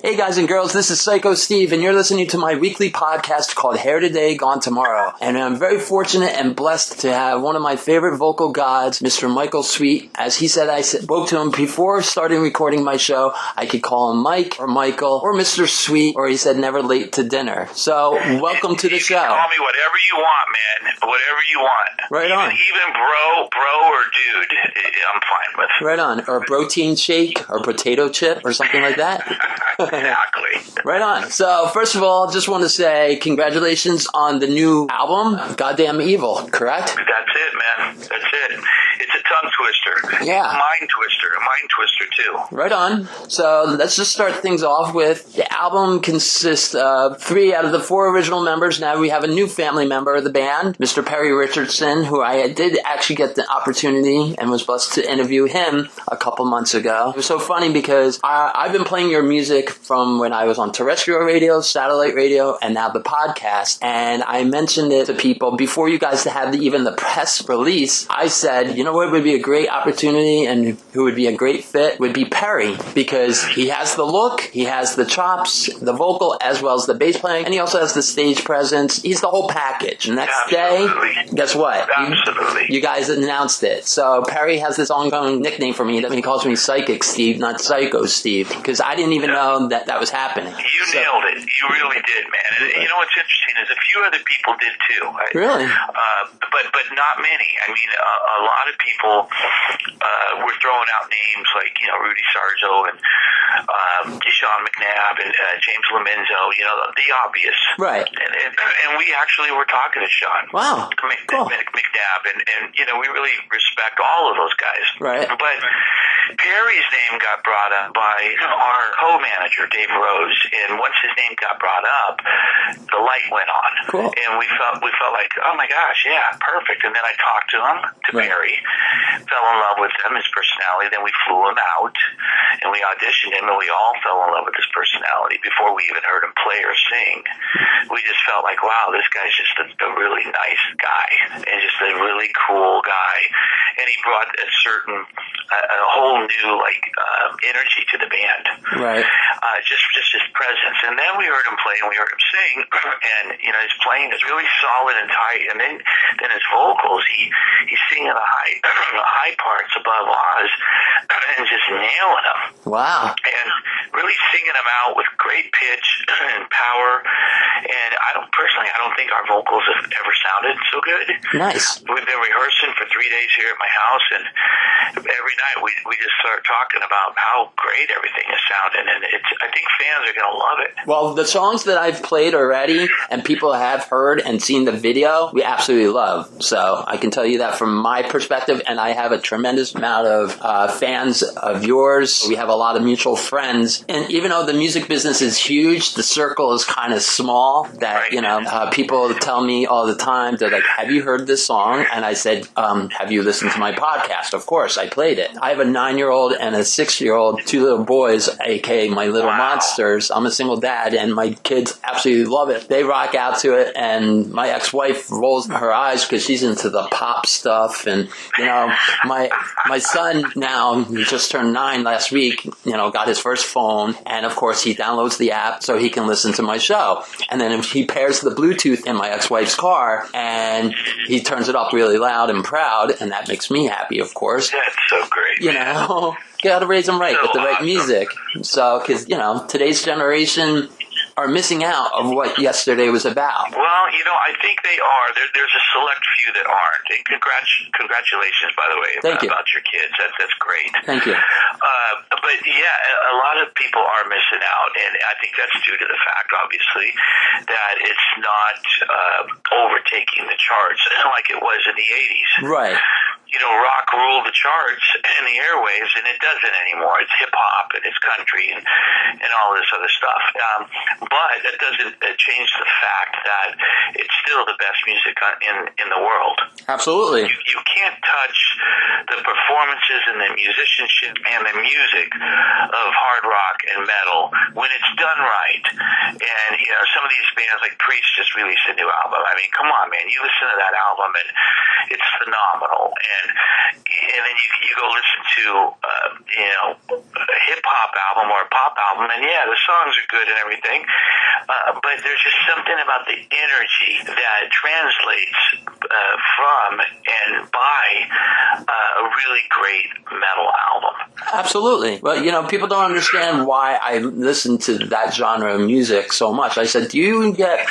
Hey guys and girls, this is Psycho Steve, and you're listening to my weekly podcast called Hair Today, Gone Tomorrow. And I'm very fortunate and blessed to have one of my favorite vocal gods, Mr. Michael Sweet. As he said, I spoke to him before starting recording my show. I could call him Mike or Michael or Mr. Sweet, or he said never late to dinner. So, welcome to the show. Call me whatever you want, man. Whatever you want. Right on. Even bro or dude, I'm fine with. Right on. Or a protein shake or potato chip or something like that. Exactly. Right on. So, first of all, just want to say congratulations on the new album, Goddamn Evil, correct? That's it, man. That's it. It's a tongue twister. Yeah. Mind twister. A mind twister, too. Right on. So, let's just start things off with the album consists of 3 out of the 4 original members. Now we have a new family member of the band, Mr. Perry Richardson, who I did actually get the opportunity and was blessed to interview him a couple months ago. It was so funny because I've been playing your music from when I was on terrestrial radio, satellite radio, and now the podcast. And I mentioned it to people before you guys had even the press release. I said, you know what would be a great opportunity and who would be a great fit would be Perry, because he has the look, he has the chops, the vocal, as well as the bass playing, and he also has the stage presence. He's the whole package. And next day, guess what? Absolutely. You guys announced it. So Perry has this ongoing nickname for me. He calls me Psychic Steve, not Psycho Steve, because I didn't even know that was happening. You nailed it. You really did, man. And you know what's interesting is a few other people did too. Really? But not many. I mean, a lot of people were throwing out names like, Rudy Sarzo and Sean McNabb and James Lomenzo, the obvious. Right. And we actually were talking to Sean. Wow. Cool. McNabb, and we really respect all of those guys. Right. But Perry's name got brought up by our co-manager, Dave Rose, and once his name got brought up, the light went on. Cool. And we felt like, oh my gosh, yeah, perfect. And then I talked to him, Perry, fell in love with him, his personality. Then we flew him out, and we auditioned him, and we all fell in love with his personality before we even heard him play or sing. We just felt like, wow, this guy's just a really nice guy, and just a really cool guy. And he brought a whole new energy to the band. Right. Just his presence. And then we heard him play and we heard him sing, and his playing is really solid and tight. And then his vocals, he's singing the high parts above Oz and just nailing them. Wow. And really singing them out with great pitch and power. And I don't think our vocals have ever sounded so good. Nice. We've been rehearsing for 3 days here at my house, and every night we just start talking about how great everything is sounding, and I think fans are going to love it. Well, the songs that I've played already and people have heard and seen the video, we absolutely love. So I can tell you that from my perspective, and I have a tremendous amount of fans of yours. We have a lot of mutual friends, and even though the music business is huge, the circle is kind of small. That people tell me all the time, they're like, have you heard this song? And I said, have you listened to my podcast? Of course, I played it. I have a 9-year-old and a 6-year-old, 2 little boys, aka my little monsters. I'm a single dad, and my kids absolutely love it. They rock out to it, and my ex-wife rolls her eyes because she's into the pop stuff. And my son now, he just turned 9 last week, got his first phone, and of course he downloads the app so he can listen to my show. And then he pairs the Bluetooth in my ex-wife's car, and he turns it up really loud and proud, and that makes me happy, of course. That's so great. You got to raise them right with the right music. So, because, today's generation are missing out of what yesterday was about. Well, I think they are. There's a select few that aren't. And congratulations, by the way, about your kids. That's great. Thank you. But yeah, a lot of people are missing out, and I think that's due to the fact, obviously, that it's not overtaking the charts like it was in the 80s. Right. Rock ruled the charts and the airwaves, and it doesn't anymore. It's hip-hop, and it's country, and all this other stuff. But that doesn't change the fact that it's still the best music in the world. Absolutely. You can't touch the performances and the musicianship and the music of hard rock and metal when it's done right. And, some of these bands, like Priest just released a new album. I mean, come on, man. You listen to that album, and it's phenomenal. And then you go listen to, a hip-hop album or a pop album, and yeah, the songs are good and everything, but there's just something about the energy that translates from and by a really great metal album. Absolutely. Well, people don't understand why I listen to that genre of music so much. I said, do you get,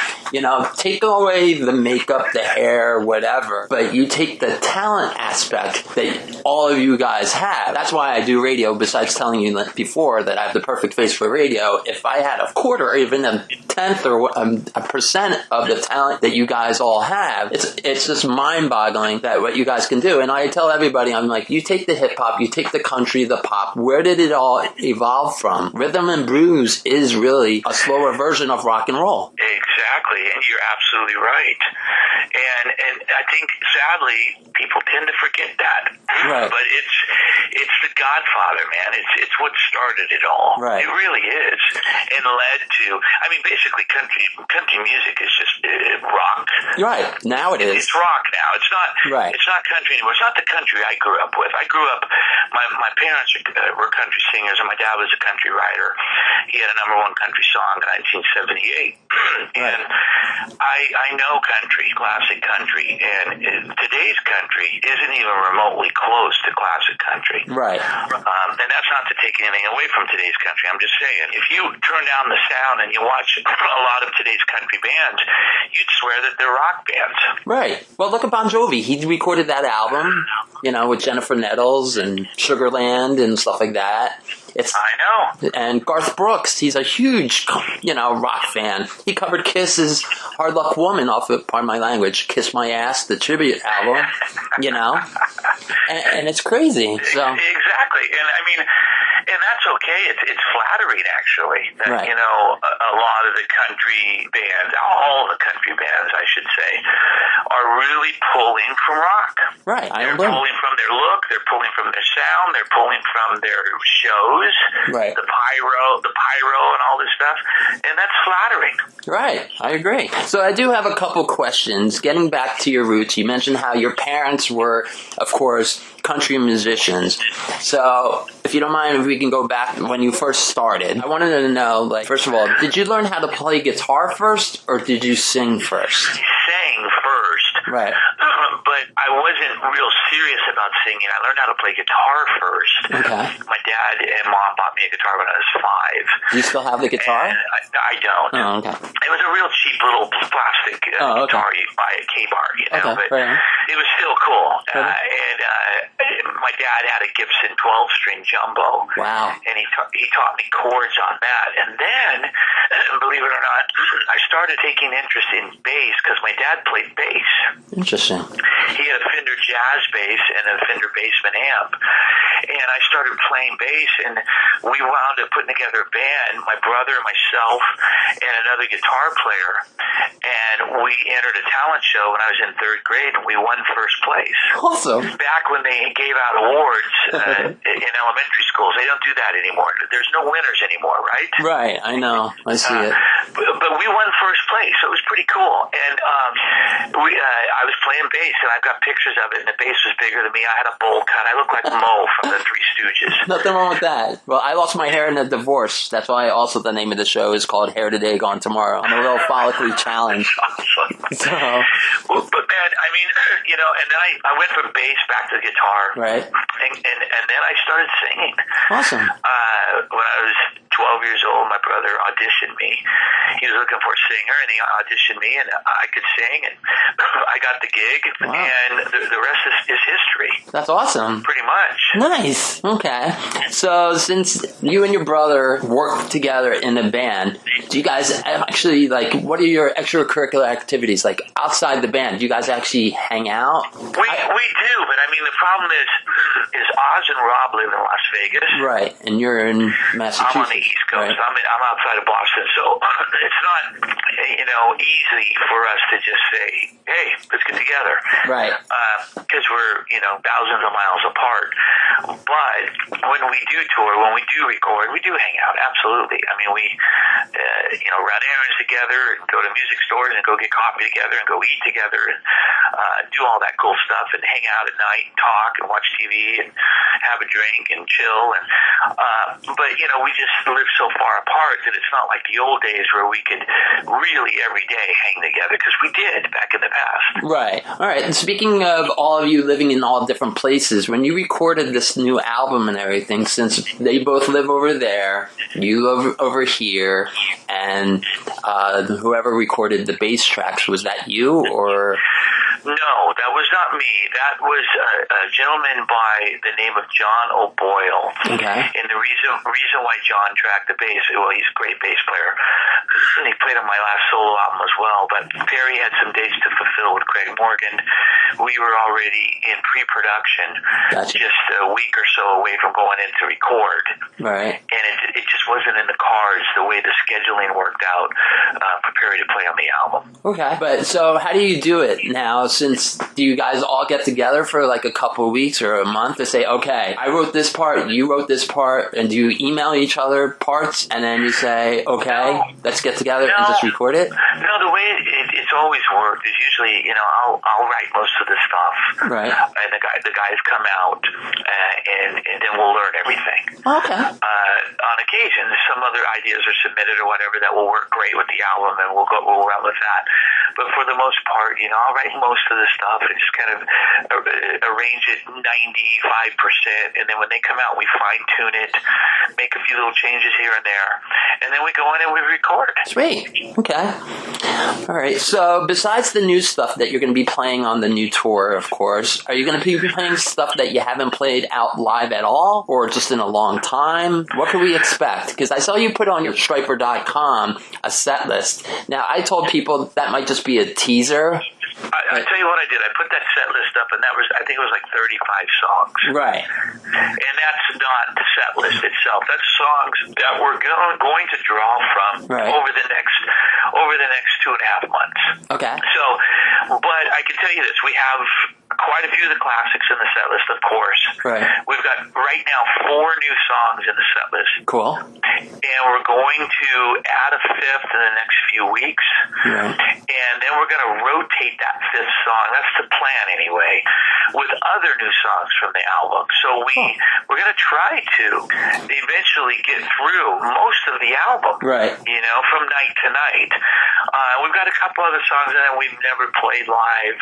take away the makeup, the hair, whatever, but you take the talent aspect that all of you guys have. That's why I do radio, besides telling you before that I have the perfect face for radio. If I had a quarter or even a tenth or a percent of the talent that you guys all have, it's just mind-boggling that what you guys can do. And I tell everybody, I'm like, you take the hip-hop, you take the country, the pop, where did it all evolve from? Rhythm and blues is really a slower version of rock and roll. Exactly, and you're absolutely right. And I think, sadly, people tend to forget that. Right. But it's the Godfather, man. It's what started it all. Right. It really is. And led to, basically country music is just rock. Right. Now it is. It's rock now. It's not. Right. It's not country anymore. It's not the country I grew up with. I grew up. My parents were country singers, and my dad was a country writer. He had a #1 country song in 1978. And I know country, classic country, and today's country isn't even remotely close to classic country. Right. And that's not to take anything away from today's country. I'm just saying, if you turn down the sound and you watch a lot of today's country bands, you'd swear that they're rock bands. Right. Well, look at Bon Jovi. He recorded that album, with Jennifer Nettles and Sugarland and stuff like that. I know. And Garth Brooks, he's a huge, rock fan. He covered Kiss's Hard Luck Woman off of, pardon my language, Kiss My Ass, the tribute album, and it's crazy. So Exactly. And that's okay. It's flattering, actually, that, right. A lot of the country bands, all the country bands, I should say, are really pulling from rock. Right. They're pulling from their look. They're pulling from their sound. They're pulling from their shows. Right. The pyro and all this stuff. And that's flattering. Right. I agree. So I do have a couple questions. Getting back to your roots, you mentioned how your parents were, of course, country musicians. So if you don't mind, if we can go back when you first started, I wanted to know, first of all, did you learn how to play guitar first, or did you sing first? Sang first. Right. But I wasn't real serious about singing. I learned how to play guitar first. Okay. My dad and mom bought me a guitar when I was 5. Do you still have the guitar? I don't. Oh, okay. It was a real cheap little plastic guitar you buy at K-Bar, Okay, but it was still cool. And my dad had a Gibson 12-string jumbo. Wow. And he taught me chords on that. And then, believe it or not, I started taking interest in bass because my dad played bass. Interesting. He had a Fender Jazz bass and a Fender Bassman amp. And I started playing bass, and we wound up putting together a band, my brother, myself, and another guitar player. And we entered a talent show when I was in 3rd grade, and we won first place. Awesome. Back when they gave out awards in elementary schools, they don't do that anymore. There's no winners anymore, right? Right, I know. I see it. But we won first place, so it was pretty cool. And I was playing bass, and I've got pictures of it, and the bass was bigger than me. I had a bowl cut. I looked like Mo from the Three Stooges. Nothing wrong with that. Well, I lost my hair in a divorce. That's why also the name of the show is called Hair Today, Gone Tomorrow. I'm a little follically challenged. So, but man, and then I went from bass back to guitar. Right. And then I started singing. Awesome. When I was 12 years old, my brother auditioned me. He was looking for a singer, and he auditioned me, and I could sing, and I got the gig, and the rest is history. That's awesome. Pretty much. Nice. Okay. So since you and your brother work together in a band, do you guys actually, what are your extracurricular activities? Outside the band, do you guys actually hang out? We do, but the problem is Oz and Rob live in Las Vegas. Right, and you're in Massachusetts. I'm on the East Coast. Right. I'm outside of Boston, so it's not, easy for us to just say, hey, let's get together. Right. Because we're, thousands of miles apart. But when we do tour, when we do record, we do hang out, absolutely. run errands together and go to music stores and go get coffee together and go eat together and do all that cool stuff and hang out at night and talk and watch TV and have a drink and chill. And but we just live so far apart that it's not like the old days where we could really every day hang together, because we did back in the past. Right. All right. And speaking of all of you living in all different places, when you recorded this new album and everything, since they both live over there, you live over here, and whoever recorded the bass tracks, was that you or? No, that was not me. That was a gentleman by the name of John O'Boyle. Okay. And the reason why John tracked the bass, well, he's a great bass player, and he played on my last solo album as well, but Perry had some dates to fulfill with Craig Morgan. We were already in pre-production, Gotcha. just a week or so away from going in to record. Right. And it just wasn't in the cards the way the scheduling worked out for Perry to play on the album. Okay. But so how do you do it now? Since do you guys all get together for like a couple of weeks or a month to say, okay, I wrote this part, you wrote this part, and do you email each other parts and then you say, okay, let's get together and just record it? No, the way it's always worked is usually, I'll write most of the stuff. Right. And the guys come out and then we'll learn everything. Okay. On occasion, some other ideas are submitted or whatever that will work great with the album, and we'll run with that. But for the most part, I'll write most of the stuff and just kind of arrange it 95%, and then when they come out, we fine tune it, make a few little changes here and there, and then we go in and we record. Sweet. Okay. All right. So besides the new stuff that you're going to be playing on the new tour, of course, are you going to be playing stuff that you haven't played out live at all, or just in a long time? What can we expect? Because I saw you put on your Stryper.com a set list. Now, I told people that might just be a teaser. I tell you what I did. I put that set list up, and I think it was like 35 songs. Right. And that's not the set list itself. That's songs that we're going to draw from over the next 2.5 months. Okay. So, but I can tell you this: we have quite a few of the classics in the set list, of course. Right. We've got right now 4 new songs in the set list. Cool. And we're going to add a 5th in the next few weeks. Right. And then we're going to rotate that 5th song. That's the plan anyway, with other new songs from the album. So we're going to try to eventually get through most of the album. Right. From night to night. We've got a couple other songs in there we've never played live.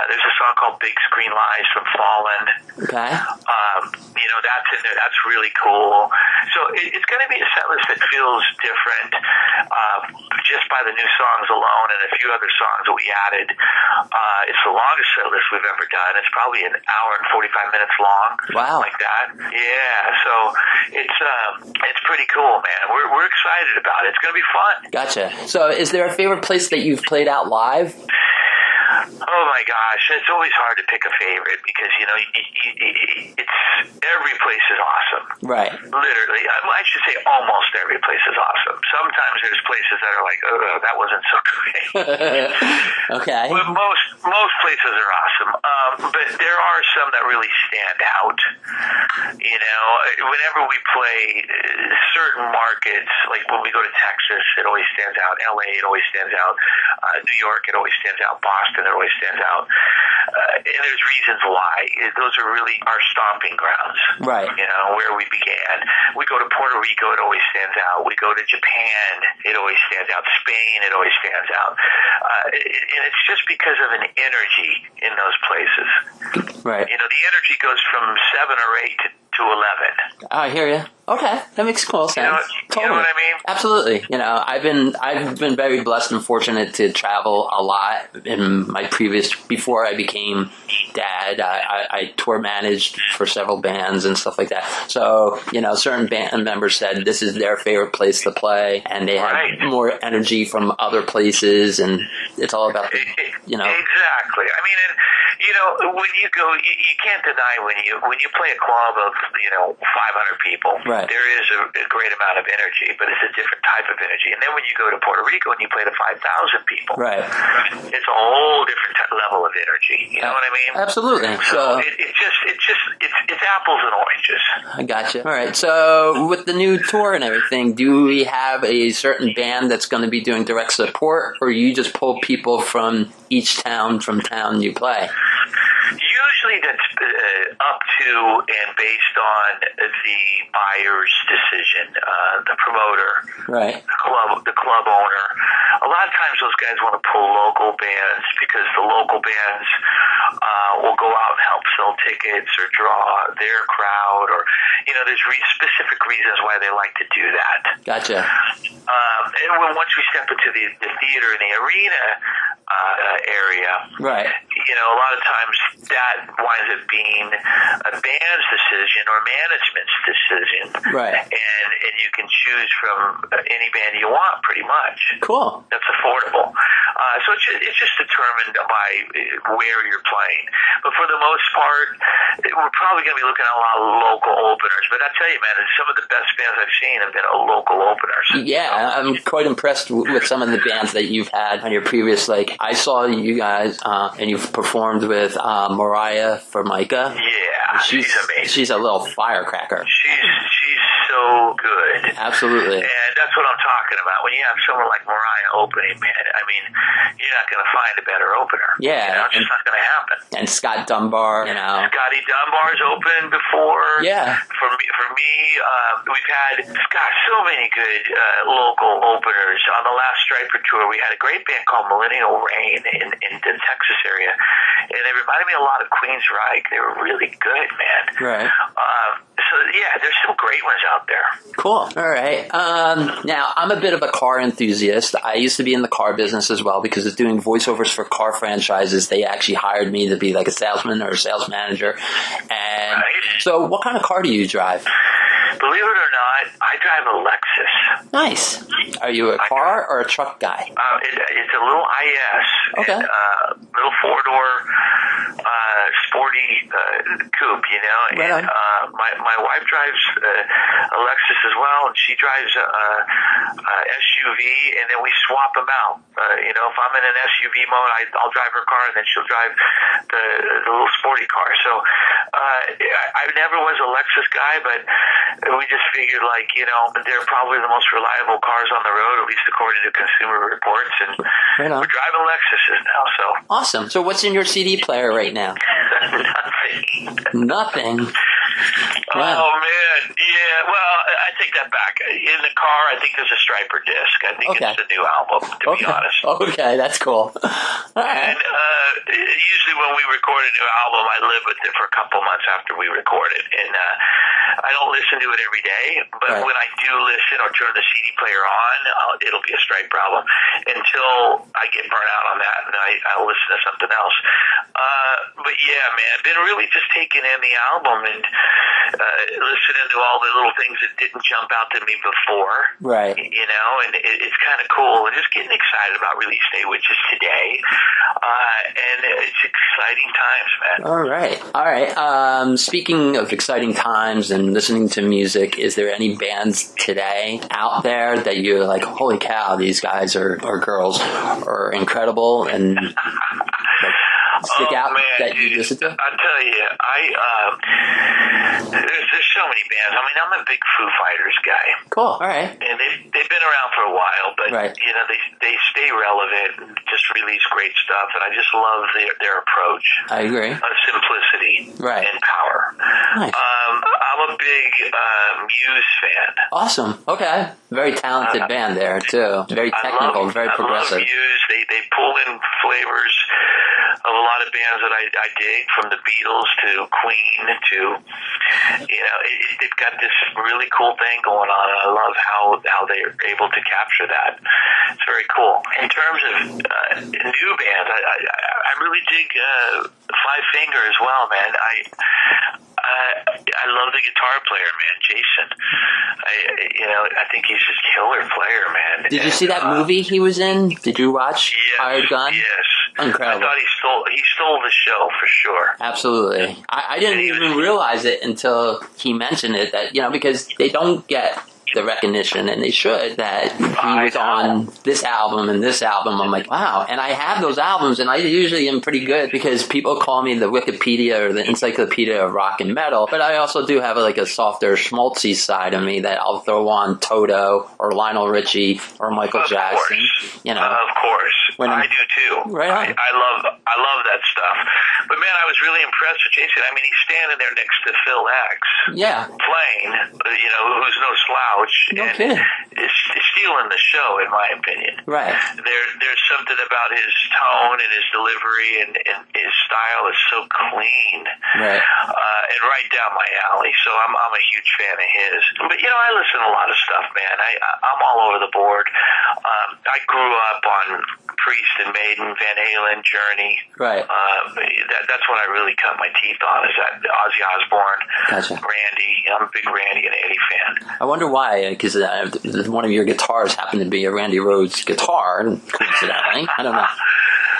There's a song called Big Screen Lies from Fallen. Okay. That's in there. That's really cool. So it's going to be a set list that feels different just by the new songs alone, and a few other songs that we added. It's the longest set list we've ever done. It's probably an hour and 45 minutes long. Wow. Like that. Yeah. So it's pretty cool, man. We're excited about it. It's going to be fun. Gotcha. So is there a favorite place that you've played out live? Oh my gosh, it's always hard to pick a favorite because it's every place is awesome. Right. Literally, I should say almost every place is awesome. Sometimes there's places that are like, oh, that wasn't so great. Okay. But most places are awesome. But there are some that really stand out. Whenever we play certain markets, like when we go to Texas, it always stands out. LA, it always stands out. New York, it always stands out. Boston, it always stands out. And there's reasons why. Those are really our stomping grounds. Right. Where we began. We go to Puerto Rico, it always stands out. We go to Japan, it always stands out. Spain, it always stands out. And it's just because of an energy in those places. Right. The energy goes from 7 or 8 to 11. I hear you. Okay, that makes cool sense. You know what I mean? Absolutely. I've been very blessed and fortunate to travel a lot. In my before I became dad, I tour managed for several bands and stuff like that. So, certain band members said this is their favorite place to play, and they have more energy from other places, and it's all about Exactly. I mean, When you go, you can't deny when you play a club of 500 people, right. there is a great amount of energy, but it's a different type of energy. And then when you go to Puerto Rico and you play to 5,000 people, right, it's a whole different level of energy. You know what I mean? Absolutely. So it's apples and oranges. I gotcha. All right. So with the new tour and everything, do we have a certain band that's going to be doing direct support, or you just pull people from each town you play? Usually that's up to and based on the buyer's decision, the promoter, right, the club owner. A lot of times those guys want to pull local bands because the local bands will go out and help sell tickets or draw their crowd, or there's specific reasons why they like to do that. Gotcha. And once we step into the theater and the arena area, right, a lot of times that winds up being a band's decision or management's decision, right? And you can choose from any band you want, pretty much. Cool. That's affordable. So it's just determined by where you're playing. But for the most part, we're probably going to be looking at a lot of local openers. But I tell you, man, some of the best bands I've seen have been local openers. Yeah, I'm quite impressed with some of the bands that you've had on your previous. Like I saw you guys, and you've performed with Mariah Formica. Yeah, she's amazing. She's a little firecracker. She's so good. Absolutely. And that's what I'm talking about. When you have someone like Mariah opening, man, I mean, you're not going to find a better opener. Yeah. It's just not going to happen. And Scott Dunbar, Scotty Dunbar's opened before. Yeah. For me, we've had, so many good local openers. On the last Stryper tour, we had a great band called Millennial Rain in the Texas area. And they reminded me a lot of Queensryche. They were really good, man. Right. So, yeah, there's some great ones out there. Cool. All right. Now, I'm a bit of a car enthusiast. I used to be in the car business as well because of doing voiceovers for car franchises. They actually hired me to be like a salesman or a sales manager. And right. So what kind of car do you drive? Believe it or not, I drive a Lexus. Nice. Are you a car or a truck guy? It's a little IS. Okay. Little four-door, sporty coupe, And right my wife drives a Lexus as well, and she drives a SUV, and then we swap them out. If I'm in an SUV mode, I'll drive her car, and then she'll drive the little sporty car. So I never was a Lexus guy, but we just figured, they're probably the most reliable cars on the road, at least according to Consumer Reports, and we're driving Lexuses now. So awesome. So what's in your CD player right now? Nothing. Wow. Oh, man. Yeah, well, I take that back. In the car, I think there's a Stryper disc. I think it's the new album, to be honest. Okay, that's cool. And usually when we record a new album, I live with it for a couple months after we record it. And I don't listen to it every day, but when I do listen or turn the CD player on, it'll be a Stryper album until I get burnt out on that, and I'll listen to something else. But yeah, man, been really just taking in the album and listening to all the little things that didn't jump out to me before. Right. And it's kind of cool, and just getting excited about release day, which is today. And it's exciting times, man. All right. Speaking of exciting times and listening to music, is there any bands today out there that you're like, holy cow, these guys or girls are incredible and stick out, man, that you listen to? I tell you, there's so many bands. I mean, I'm a big Foo Fighters guy. Cool. All right. And they've been around for a while, but they stay relevant and just release great stuff. And I just love their approach. I agree. Of simplicity and power. Nice. I'm a big Muse fan. Awesome. Okay. Very talented band there too. Very technical, very progressive. I love Muse. They pull in flavors of a lot of bands that I dig, from the Beatles to Queen to, they've got this really cool thing going on, and I love how they're able to capture that. It's very cool. In terms of new bands, I really dig Five Finger as well, man. I love the guitar player, man, Jason. I think he's just a killer player, man. Did you see that movie he was in? Did you watch Yes, Hired Gun? Yes. Incredible. I thought he stole the show for sure. Absolutely. I didn't even realize it until he mentioned it, that, because they don't get the recognition, and they should, that he was on this album and this album. I'm like, wow. And I have those albums, and I usually am pretty good because people call me the Wikipedia or the encyclopedia of rock and metal, but I also do have a softer, schmaltzy side of me that I'll throw on Toto or Lionel Richie or Michael Jackson. Of course. I do too. Right on. I love that stuff. But man, I was really impressed with Jason. I mean, he's standing there next to Phil X. Yeah. Playing, who's no slouch. No and kidding. It's stealing the show, in my opinion. Right. There's something about his tone and his delivery and his style is so clean. Right. And right down my alley. So I'm a huge fan of his. But I listen to a lot of stuff, man. I'm all over the board. I grew up on Priest and Maiden, Van Halen, Journey. Right. That's what I really cut my teeth on, is that Ozzy Osbourne, Gotcha. Randy. I'm a big Randy and Eddie fan. I wonder why, because one of your guitars happened to be a Randy Rhoads guitar, coincidentally. I don't know.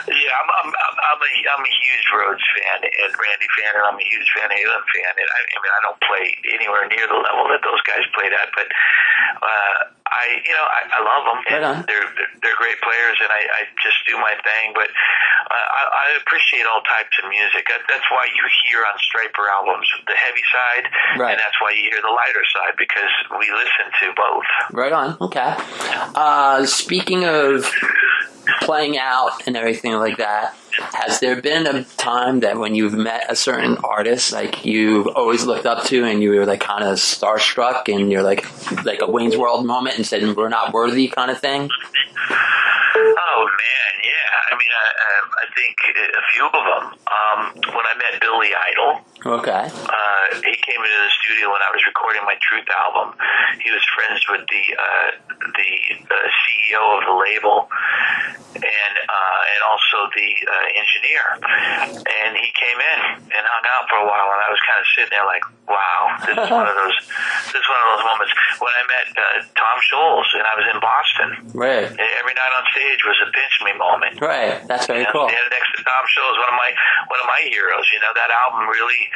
Yeah, I'm a huge Rhoads fan and Randy fan, and I'm a huge Van Halen fan. And I don't play anywhere near the level that those guys played at, but I love them. Right on. They're great players, and I just do my thing. But I appreciate all types of music. That's why you hear on Stryper albums the heavy side, right. And that's why you hear the lighter side, because we listen to both. Right on. Okay. Speaking of playing out and everything like that, has there been a time that when you've met a certain artist, you've always looked up to, and you were kind of starstruck, and you're like a Wayne's World moment, and said, we're not worthy kind of thing? Oh man, yeah. I mean, I think a few of them. When I met Billy Idol, okay, he came into the studio when I was recording my Truth album. He was friends with the CEO of the label, and also the engineer. And he came in and hung out for a while, and I was kind of sitting there like, wow, this is one of those moments. When I met Tom Scholz, and I was in Boston, right. Every night on stage was a pinch me moment. Right, that's very cool. And next to Tom Scholz, one of my heroes. That album really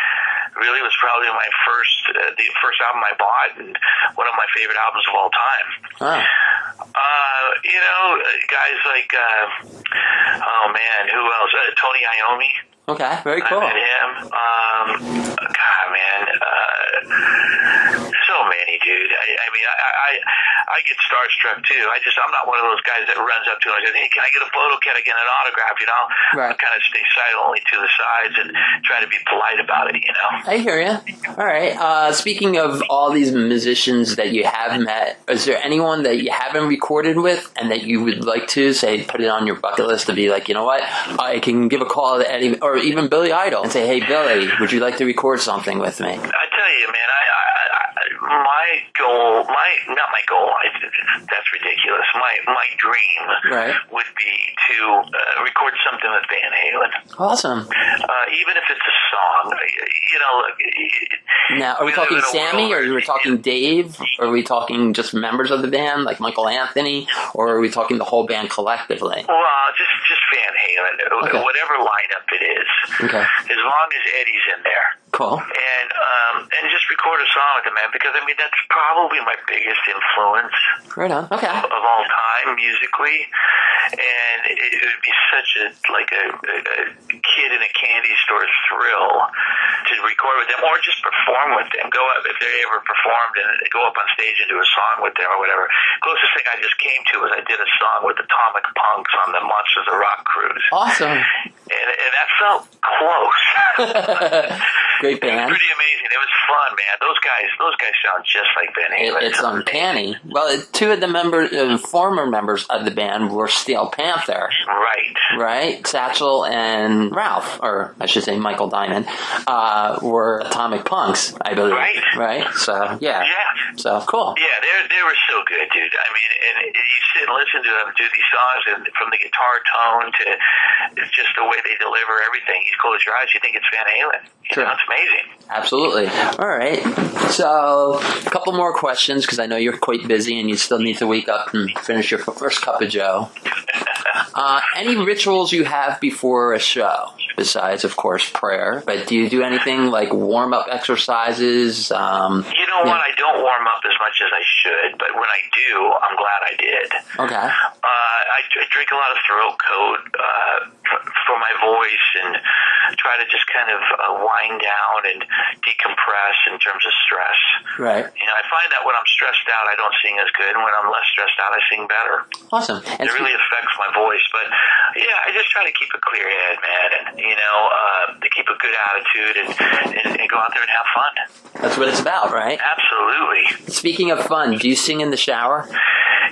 was probably the first album I bought, and one of my favorite albums of all time. Huh. Guys like oh man, who else? Tony Iommi. Okay, very cool. I met him. God, man, so many, dude. I mean, I get starstruck too. I'm not one of those guys that runs up to him and says, "Hey, can I get a photo? Can I get an autograph?" Right. I kind of stay silently to the sides and try to be polite about it. I hear you. All right. Speaking of all these musicians that you have met, is there anyone that you haven't recorded with and that you would like to put it on your bucket list to be like, you know what, I can give a call to Eddie or even Billy Idol and say, hey, Billy, would you like to record something with me? I tell you, man, my goal, not my goal, that's ridiculous. My dream would be to record something with Van Halen. Awesome. Even if it's a song, Now, are we talking Sammy, or are we talking Dave? Or are we talking just members of the band, like Michael Anthony? Or are we talking the whole band collectively? Well, just Van Halen, okay. Whatever lineup it is. Okay. As long as Eddie's in there. Cool. And just record a song with him, man, because that's probably my biggest influence. Right on. Okay. Of all time, musically. And it would be such a kid in a candy store thrill to record with them, or just perform with them. Go up, if they ever performed, and go up on stage and do a song with them or whatever. Closest thing I just came to was I did a song with Atomic Punks on the Monsters of Rock cruise. Awesome. And that felt close. Great band. It was pretty amazing. It was fun, man. Those guys sound just like Van Halen. It's uncanny. Well, two of the former members of the band were Steel Panther. Right? Satchel and Ralph, or I should say Michael Diamond, were Atomic Punks, I believe. Right? So, yeah. So, cool. Yeah, they were so good, dude. I mean, and you sit and listen to them do these songs, and from the guitar tone to just the way they deliver everything, you close your eyes, you think it's Van Halen. It's amazing. Absolutely. All right. So, a couple more questions, because I know you're quite busy and you still need to wake up and finish your first cup of joe. Any rituals you have before a show, besides, of course, prayer? But do you do anything like warm-up exercises? You know what? I don't warm up as much as I should, but when I do, I'm glad I did. Okay. I drink a lot of throat coat for my voice and try to just kind of wind down and decompress in terms of stress. Right. You know, I find that when I'm stressed out, I don't sing as good, and when I'm less stressed out, I sing better. Awesome. It really affects my voice, but yeah, I just try to keep a clear head, man, and to keep a good attitude and go out there and have fun. That's what it's about, right? Absolutely. Speaking of fun, do you sing in the shower?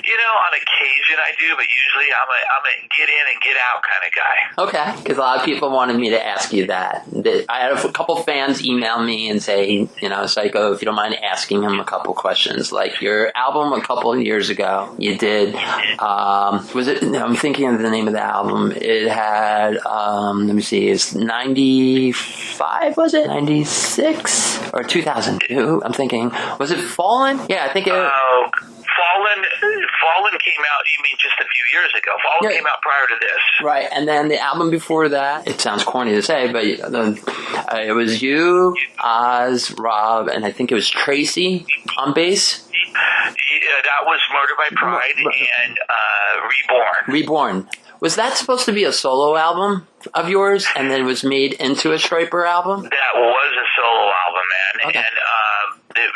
You know, on occasion I do, but usually I'm a get in and get out kind of guy. Okay, because a lot of people wanted me to ask you that. I had a couple fans email me and say, Psycho, if you don't mind asking him a couple questions. Like your album a couple of years ago, you did, was it, I'm thinking of the name of the album. It had, let me see, it's 95, was it? 96? Or 2002, I'm thinking. Was it Fallen? Yeah, I think it Fallen came out, you mean just a few years ago. Fallen came out prior to this. Right, and then the album before that, it sounds corny to say, but it was you, Oz, Rob, and I think it was Tracy on bass. Yeah, that was Murder by Pride and Reborn. Was that supposed to be a solo album of yours, and then it was made into a Stryper album? That was a solo album, man. Okay. And it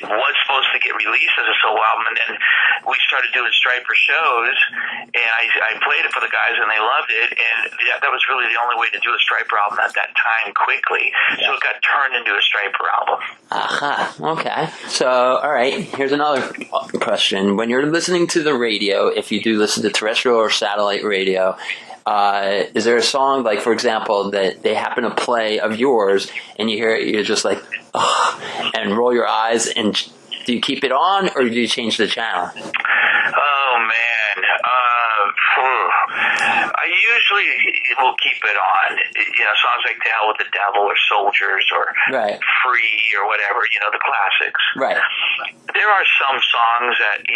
was supposed to get released as a solo album, and then we started doing Stryper shows, and I played it for the guys, and they loved it, and that was really the only way to do a Stryper album at that time quickly, so it got turned into a Stryper album. Aha, okay. So, all right, here's another question. When you're listening to the radio, if you do listen to terrestrial or satellite radio, is there a song, like, for example, that they happen to play of yours, and you hear it, you're just like, oh, and roll your eyes, and do you keep it on, or do you change the channel? Oh, man. I usually will keep it on. Songs like To Hell with the Devil or Soldiers or Free or whatever, the classics. Right. There are some songs that,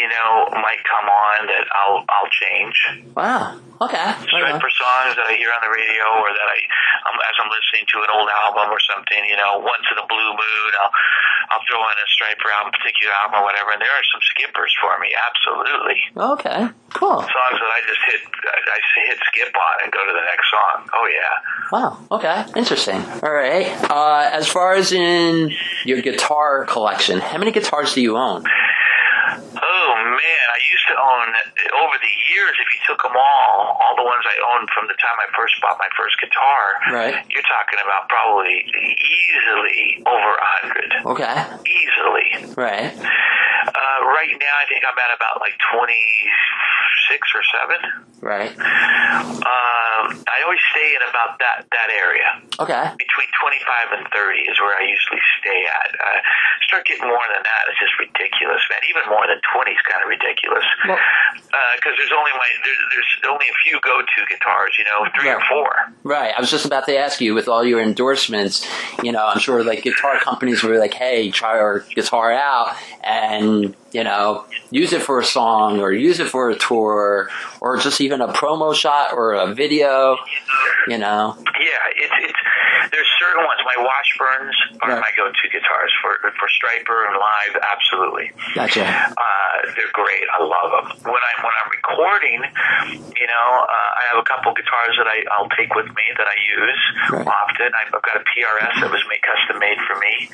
might come on that I'll change. Wow. Okay. Stryper songs that I hear on the radio or that as I'm listening to an old album or something, once in a blue moon, I'll throw in a Stryper album, particular album or whatever, and there are some skippers for me, absolutely. Okay, cool. Songs that I just hit skip on and go to the next song. Oh, yeah. Wow, okay, interesting. All right. As far as in your guitar collection, how many guitars do you own? Oh, man, I used to own, over the years, if you took them all the ones I owned from the time I first bought my first guitar, you're talking about probably easily over 100. Okay. Easily. Right. Right now, I think I'm at about like 26 or 7. Right. I always stay in about that area. Okay. Between 25 and 30 is where I usually stay at. Start getting more than that, it's just ridiculous, man. Even more than 20 is kind of ridiculous. Because there's only a few go-to guitars, 3 or 4. Right. I was just about to ask you, with all your endorsements, I'm sure like guitar companies were like, hey, try our guitar out and, use it for a song or use it for a tour or just even a promo shot or a video, Yeah, there's certain ones. My Washburns are my go-to guitars for Stryper and live, absolutely. Gotcha. They're great. I love them. When I'm recording, I have a couple guitars that I'll take with me that I use often. I've got a PRS that was custom made for me,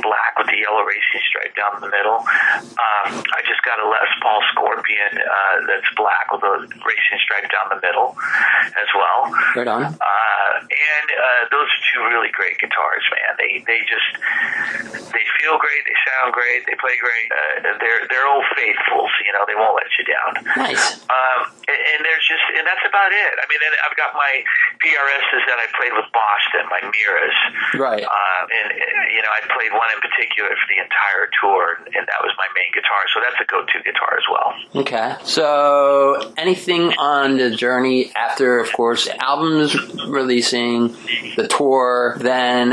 black with the yellow racing stripe down the middle. I just got a Les Paul Scorpion that's black with a racing stripe down the middle as well. Right on. And those are two really great guitars, man. They feel great, they sound great, they play great. They're old faithfuls, they won't let you down. Nice. And that's about it. I mean, I've got my PRSs that I played with Boston, my Miras. Right. I played one in particular for the entire tour, and that was my main guitar, so that's a go-to guitar as well. Okay. So, anything on the journey after, of course, albums releasing, the tour, then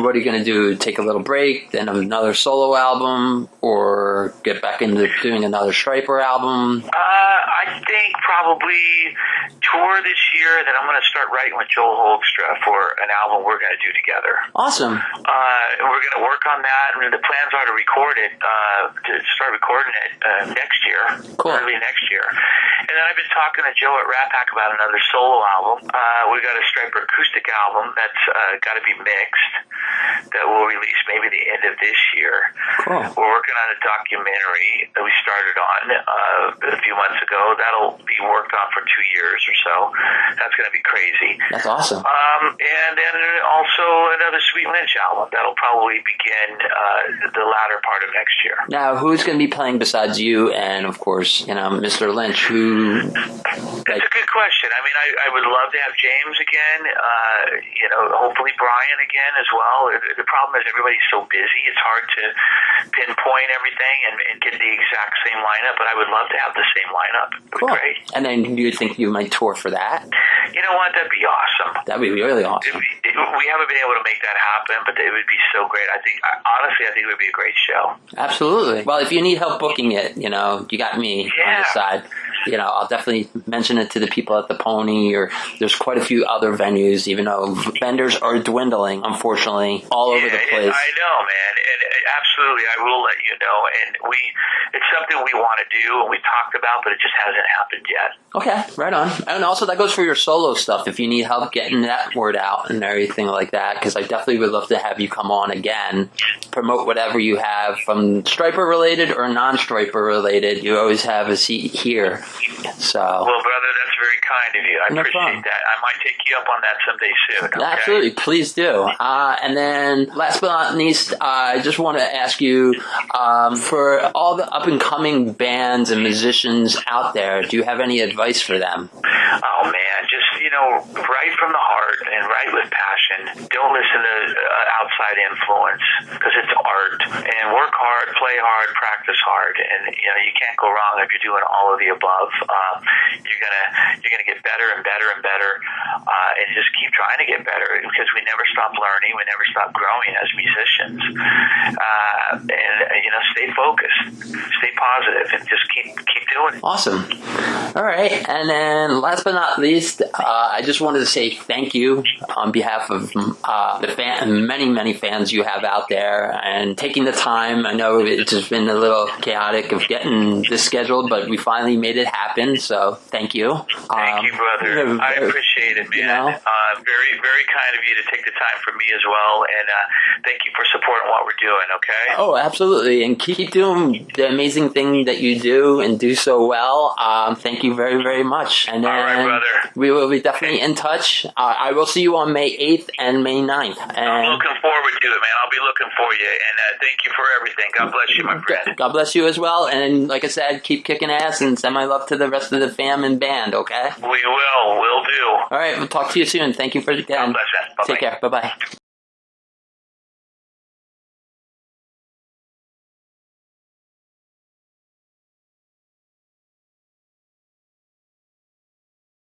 what are you going to do? Take a little break, then another solo album, or get back into doing another Stryper album? I think probably probably tour this year, then I'm going to start writing with Joel Hoekstra for an album we're going to do together. Awesome. And we're going to work on that. I mean, the plans are to record it, to start recording it next year, early next year. And then I've been talking to Joe at Rat Pack about another solo album. We got a Stryper acoustic album that's got to be mixed that we'll release maybe the end of this year. Cool. We're working on a documentary that we started on a few months ago. That'll be worked on for 2 years or so. That's going to be crazy. That's awesome. And then also another Sweet Lynch album that'll probably begin the latter part of next year. Now, who's going to be playing besides you and, of course, Mr. Lynch? That's a good question. I mean, I would love to have James again. Hopefully Brian again as well. The problem is everybody's so busy. It's hard to pinpoint everything and get the exact same lineup, but I would love to have the same lineup. It would be great. And then you think you might tour for that? You know what? That'd be awesome. That'd be really awesome. We haven't been able to make that happen, but it would be so great. Honestly, I think it would be a great show. Absolutely. Well, if you need help booking it, you got me on the side. I'll definitely mention it to the people at the Pony, or there's quite a few other venues, even though vendors are dwindling, unfortunately, all over the place. I know, man. And absolutely, I will let you know. And it's something we want to do and we talked about, but it just hasn't happened yet. Okay, right on. And also that goes for your solo stuff, if you need help getting that word out and everything like that, because I definitely would love to have you come on again, promote whatever you have from Stryper related or non-Stryper related. You always have a seat here. So, well, brother, that's very kind of you. I appreciate that. I might take you up on that someday soon. Okay? Absolutely, please do. And then, last but not least, I just want to ask you, for all the up-and-coming bands and musicians out there, do you have any advice for them? Oh, man, just, write from the heart and write with passion. Don't listen to outside influence, because it's art. And work hard, play hard, practice hard. And, you can't go wrong if you're doing all of the above. You're gonna get better and better and better, and just keep trying to get better, because we never stop learning, we never stop growing as musicians. And stay focused, stay positive, and just keep doing it. Awesome. All right, and then last but not least, I just wanted to say thank you on behalf of the many fans you have out there, and taking the time. I know it's just been a little chaotic of getting this scheduled, but we finally made it happen, so thank you. Thank you, brother. I appreciate it, man. Very, very kind of you to take the time for me as well, and thank you for supporting what we're doing, okay? Oh, absolutely, and keep doing the amazing thing that you do and do so well. Thank you very, very much. And then all right, brother. We will be definitely in touch. I will see you on May 8th and May 9th. And I'm looking forward to it, man. I'll be looking for you, and thank you for everything. God bless you, my friend. God bless you as well, and like I said, keep kicking ass and send my love to the rest of the fam and band, okay? We will do. All right, we'll talk to you soon. Thank you for again. God bless, man. Bye-bye. Take care. Bye-bye.